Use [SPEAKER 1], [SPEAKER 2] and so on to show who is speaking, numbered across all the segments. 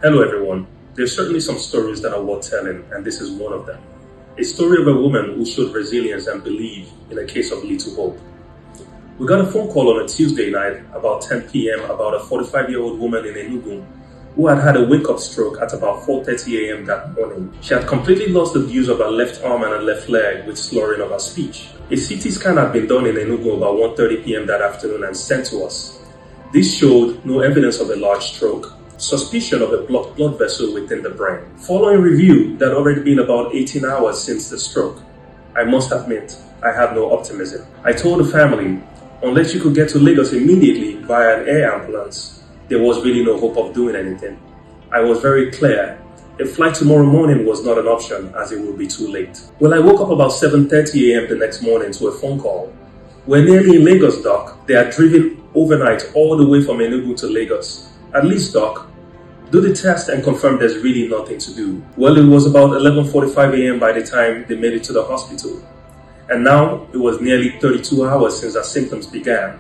[SPEAKER 1] Hello everyone. There's certainly some stories that are worth telling, and this is one of them. A story of a woman who showed resilience and belief in a case of little hope. We got a phone call on a Tuesday night about 10 p.m. about a 45-year-old woman in Enugu who had a wake-up stroke at about 4:30 a.m. that morning. She had completely lost the use of her left arm and her left leg with slurring of her speech. A CT scan had been done in Enugu about 1:30 p.m. that afternoon and sent to us. This showed no evidence of a large stroke, suspicion of a blocked blood vessel within the brain. Following review, that already been about 18 hours since the stroke. I must admit, I had no optimism. I told the family, unless you could get to Lagos immediately via an air ambulance, there was really no hope of doing anything. I was very clear. A flight tomorrow morning was not an option as it would be too late. Well, I woke up about 7:30 a.m. the next morning to a phone call. We're nearly in Lagos, Doc. They are driven overnight all the way from Enugu to Lagos. At least, Doc, do the test and confirm there's really nothing to do. Well, it was about 11:45 a.m. by the time they made it to the hospital. And now it was nearly 32 hours since her symptoms began.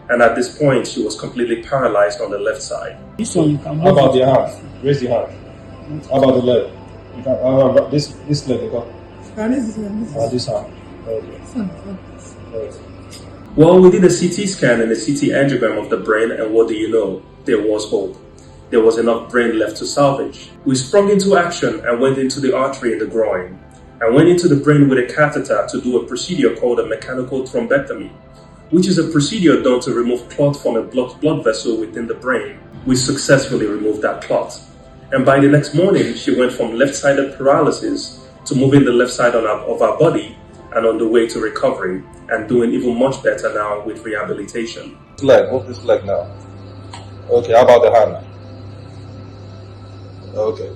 [SPEAKER 1] And at this point, she was completely paralyzed on the left side.
[SPEAKER 2] This one you can
[SPEAKER 3] How about the hand? Raise the hand. How about the leg? You can, this leg, you can. This hand. Okay.
[SPEAKER 1] Well, we did a CT scan and a CT angiogram of the brain, and what do you know? There was hope. There was enough brain left to salvage. We sprung into action and went into the artery in the groin, and went into the brain with a catheter to do a procedure called a mechanical thrombectomy, which is a procedure done to remove clot from a blocked blood vessel within the brain. We successfully removed that clot. And by the next morning, she went from left-sided paralysis to moving the left side of her body and on the way to recovery, and doing even much better now with rehabilitation.
[SPEAKER 3] Move this leg now. Okay, how about the hand? Okay.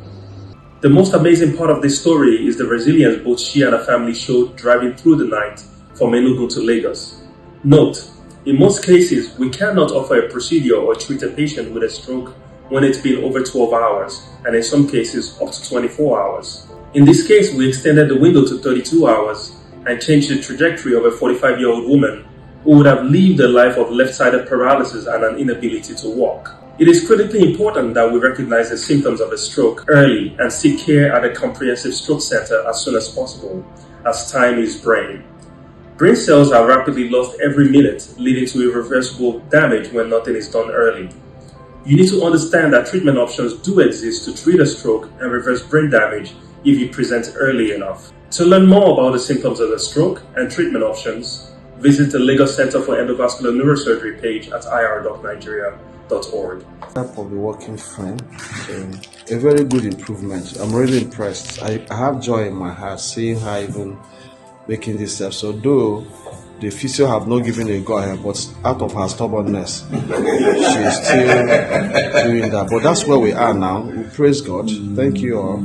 [SPEAKER 1] The most amazing part of this story is the resilience both she and her family showed driving through the night from Enugu to Lagos. Note, in most cases, we cannot offer a procedure or treat a patient with a stroke when it's been over 12 hours, and in some cases up to 24 hours. In this case, we extended the window to 32 hours and changed the trajectory of a 45-year-old woman who would have lived a life of left-sided paralysis and an inability to walk. It is critically important that we recognize the symptoms of a stroke early and seek care at a comprehensive stroke center as soon as possible, as time is brain. Brain cells are rapidly lost every minute, leading to irreversible damage when nothing is done early. You need to understand that treatment options do exist to treat a stroke and reverse brain damage if it presents early enough. To learn more about the symptoms of a stroke and treatment options, visit the Lagos Center for Endovascular Neurosurgery page at irdocnigeria.org.
[SPEAKER 4] Of the working frame, a very good improvement. I'm really impressed. I have joy in my heart seeing her even making this step. So though the physio have not given a go ahead, but out of her stubbornness, she's still doing that. But that's where we are now. We praise God. Thank you all.